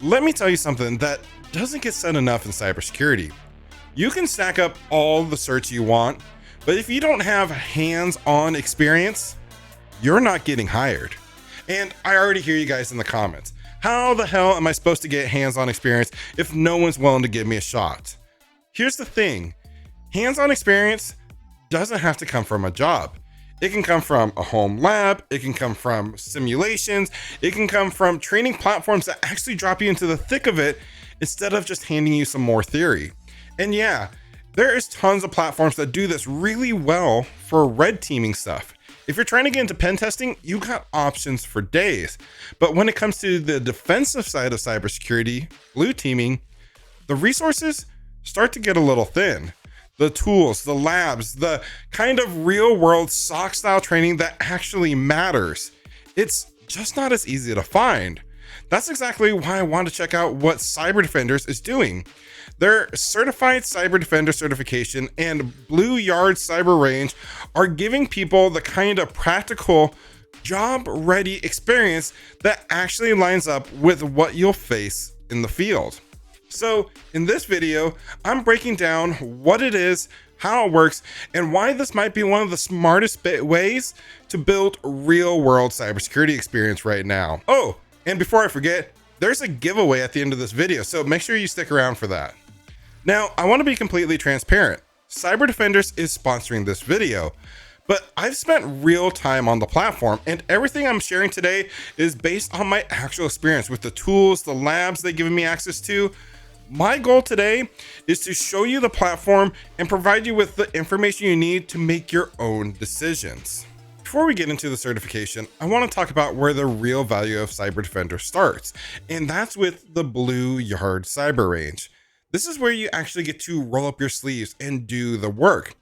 Let me tell you something that doesn't get said enough in cybersecurity. You can stack up all the certs you want, but if you don't have hands-on experience, you're not getting hired. And I already hear you guys in the comments. How the hell am I supposed to get hands-on experience if no one's willing to give me a shot? Here's the thing. Hands-on experience doesn't have to come from a job. It can come from a home lab, it can come from simulations, it can come from training platforms that actually drop you into the thick of it instead of just handing you some more theory. And yeah, there is tons of platforms that do this really well for red teaming stuff. If you're trying to get into pen testing, you got options for days. But when it comes to the defensive side of cybersecurity, blue teaming, the resources start to get a little thin. The tools, the labs, the kind of real world SOC style training that actually matters. It's just not as easy to find. That's exactly why I want to check out what CyberDefenders is doing. Their certified CyberDefender certification and BlueYard CyberRange are giving people the kind of practical job ready experience that actually lines up with what you'll face in the field. So in this video, I'm breaking down what it is, how it works, and why this might be one of the smartest ways to build real world cybersecurity experience right now. Oh, and before I forget, there's a giveaway at the end of this video, so make sure you stick around for that. Now, I want to be completely transparent. CyberDefenders is sponsoring this video, but I've spent real time on the platform, and everything I'm sharing today is based on my actual experience with the tools, the labs they've given me access to. My goal today is to show you the platform and provide you with the information you need to make your own decisions. Before we get into the certification, I want to talk about where the real value of CyberDefender starts, and that's with the BlueYard CyberRange. This is where you actually get to roll up your sleeves and do the work.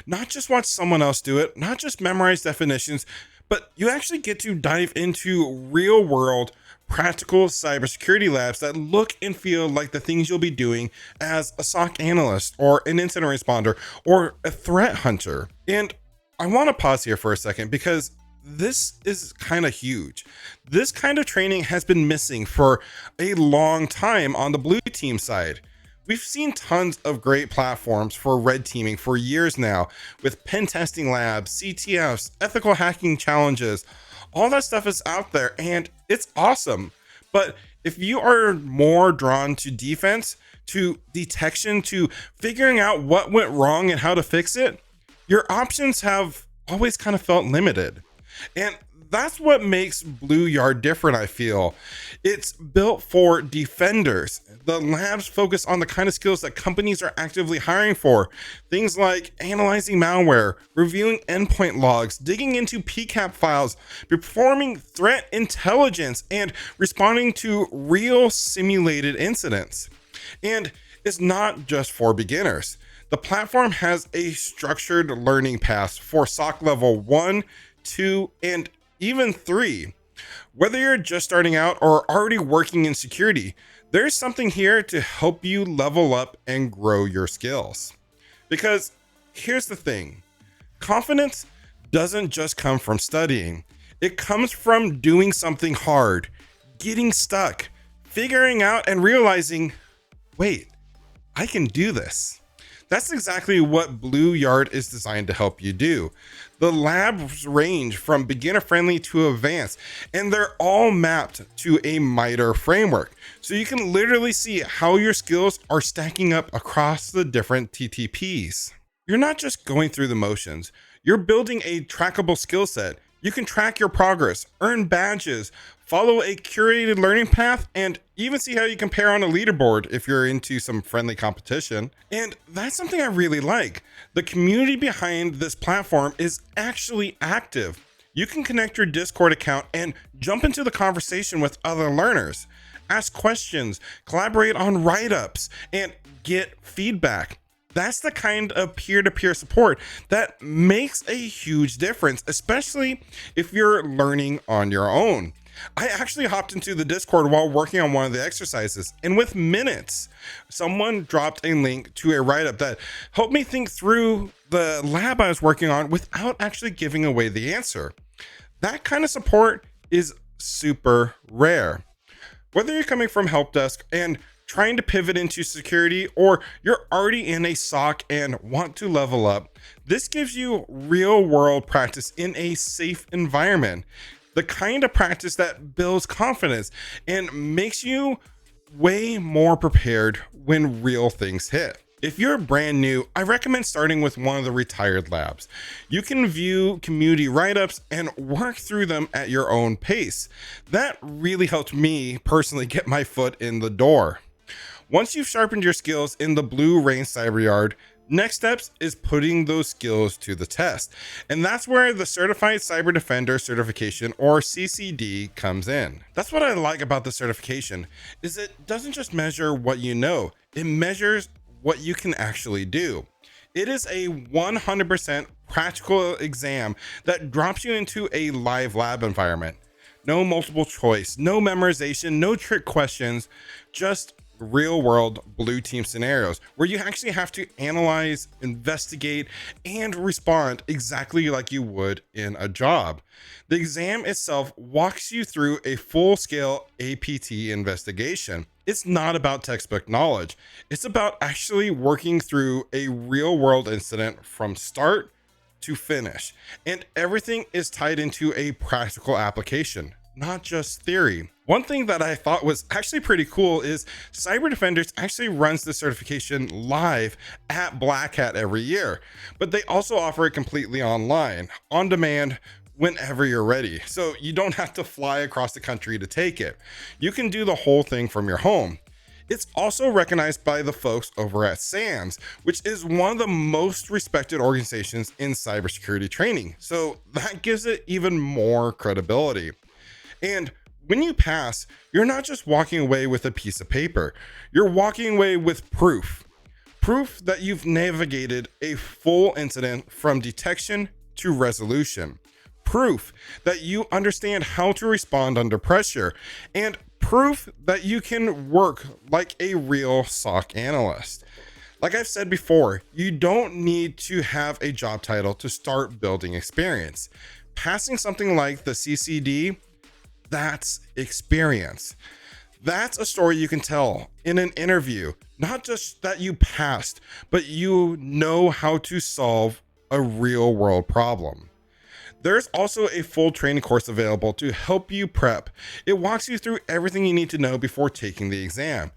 Not just watch someone else do it, not just memorize definitions, but you actually get to dive into real world practical cybersecurity labs that look and feel like the things you'll be doing as a SOC analyst or an incident responder or a threat hunter. And I want to pause here for a second because this is kind of huge. This kind of training has been missing for a long time on the blue team side. We've seen tons of great platforms for red teaming for years now with pen testing labs, CTFs, ethical hacking challenges. All that stuff is out there and it's awesome. But if you are more drawn to defense, to detection, to figuring out what went wrong and how to fix it, your options have always kind of felt limited. And that's what makes BlueYard different, I feel. It's built for defenders. The labs focus on the kind of skills that companies are actively hiring for. Things like analyzing malware, reviewing endpoint logs, digging into PCAP files, performing threat intelligence, and responding to real simulated incidents. And it's not just for beginners. The platform has a structured learning path for SOC level 1, 2, and even 3. Whether you're just starting out or already working in security, there's something here to help you level up and grow your skills. Because here's the thing, confidence doesn't just come from studying. It comes from doing something hard, getting stuck, figuring out and realizing, wait, I can do this. That's exactly what BlueYard is designed to help you do. The labs range from beginner friendly to advanced, and they're all mapped to a MITRE framework. So you can literally see how your skills are stacking up across the different TTPs. You're not just going through the motions, you're building a trackable skill set. You can track your progress, earn badges, follow a curated learning path, and even see how you compare on a leaderboard if you're into some friendly competition. And that's something I really like. The community behind this platform is actually active. You can connect your Discord account and jump into the conversation with other learners, ask questions, collaborate on write-ups, and get feedback. That's the kind of peer-to-peer support that makes a huge difference, especially if you're learning on your own. I actually hopped into the Discord while working on one of the exercises, and with minutes, someone dropped a link to a write-up that helped me think through the lab I was working on without actually giving away the answer. That kind of support is super rare. Whether you're coming from help desk and trying to pivot into security, or you're already in a SOC and want to level up, this gives you real world practice in a safe environment. The kind of practice that builds confidence and makes you way more prepared when real things hit. If you're brand new, I recommend starting with one of the retired labs. You can view community write-ups and work through them at your own pace. That really helped me personally get my foot in the door. Once you've sharpened your skills in the BlueRange CyberYard, next steps is putting those skills to the test. And that's where the Certified CyberDefender certification, or CCD, comes in. That's what I like about the certification, is it doesn't just measure what you know, it measures what you can actually do. It is a 100% practical exam that drops you into a live lab environment. No multiple choice, no memorization, no trick questions, just real world blue team scenarios where you actually have to analyze, investigate, and respond exactly like you would in a job. The exam itself walks you through a full-scale APT investigation. It's not about textbook knowledge. It's about actually working through a real world incident from start to finish. And everything is tied into a practical application, not just theory. One thing that I thought was actually pretty cool is CyberDefenders actually runs the certification live at Black Hat every year, but they also offer it completely online, on demand, whenever you're ready. So you don't have to fly across the country to take it. You can do the whole thing from your home. It's also recognized by the folks over at SANS, which is one of the most respected organizations in cybersecurity training. So that gives it even more credibility. And when you pass, you're not just walking away with a piece of paper, you're walking away with proof that you've navigated a full incident from detection to resolution, proof that you understand how to respond under pressure, and proof that you can work like a real SOC analyst. Like I've said before, you don't need to have a job title to start building experience. Passing something like the CCD, that's experience. That's a story you can tell in an interview, not just that you passed, but you know how to solve a real world problem. There's also a full training course available to help you prep. It walks you through everything you need to know before taking the exam.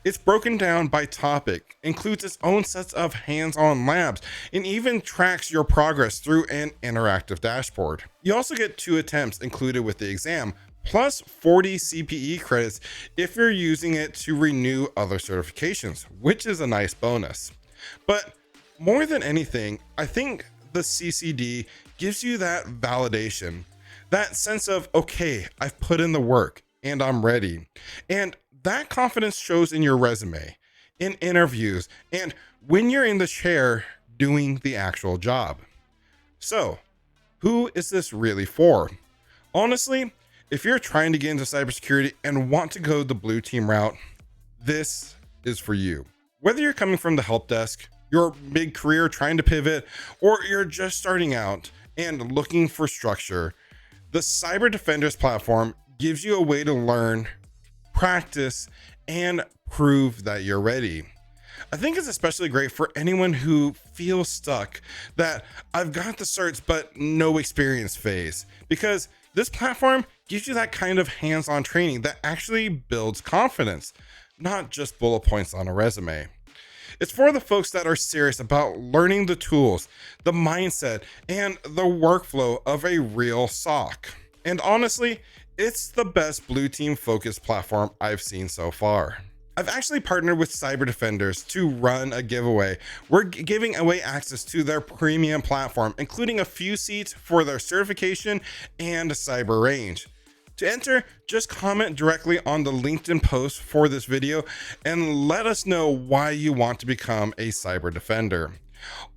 It's broken down by topic, includes its own sets of hands-on labs, and even tracks your progress through an interactive dashboard. You also get 2 attempts included with the exam, plus 40 CPE credits if you're using it to renew other certifications, which is a nice bonus. But more than anything, I think the CCD gives you that validation, that sense of, okay, I've put in the work and I'm ready. And that confidence shows in your resume, in interviews, and when you're in the chair doing the actual job. So, who is this really for? Honestly, if you're trying to get into cybersecurity and want to go the blue team route, this is for you. Whether you're coming from the help desk, your mid-career trying to pivot, or you're just starting out and looking for structure, the CyberDefenders platform gives you a way to learn, practice, and prove that you're ready. I think it's especially great for anyone who feels stuck, that I've got the certs but no experience phase, because this platform gives you that kind of hands-on training that actually builds confidence, not just bullet points on a resume. It's for the folks that are serious about learning the tools, the mindset, and the workflow of a real SOC. And honestly, it's the best blue team focused platform I've seen so far. I've actually partnered with CyberDefenders to run a giveaway. We're giving away access to their premium platform, including a few seats for their certification and CyberRange. To enter, just comment directly on the LinkedIn post for this video and let us know why you want to become a CyberDefender.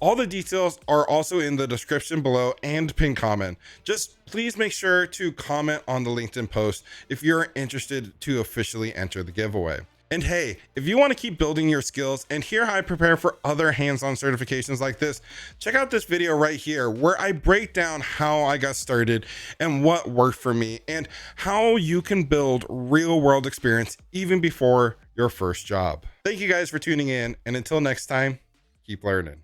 All the details are also in the description below and pinned comment. Just please make sure to comment on the LinkedIn post if you're interested to officially enter the giveaway. And hey, if you want to keep building your skills and hear how I prepare for other hands-on certifications like this, check out this video right here where I break down how I got started and what worked for me and how you can build real-world experience even before your first job. Thank you guys for tuning in, and until next time, keep learning.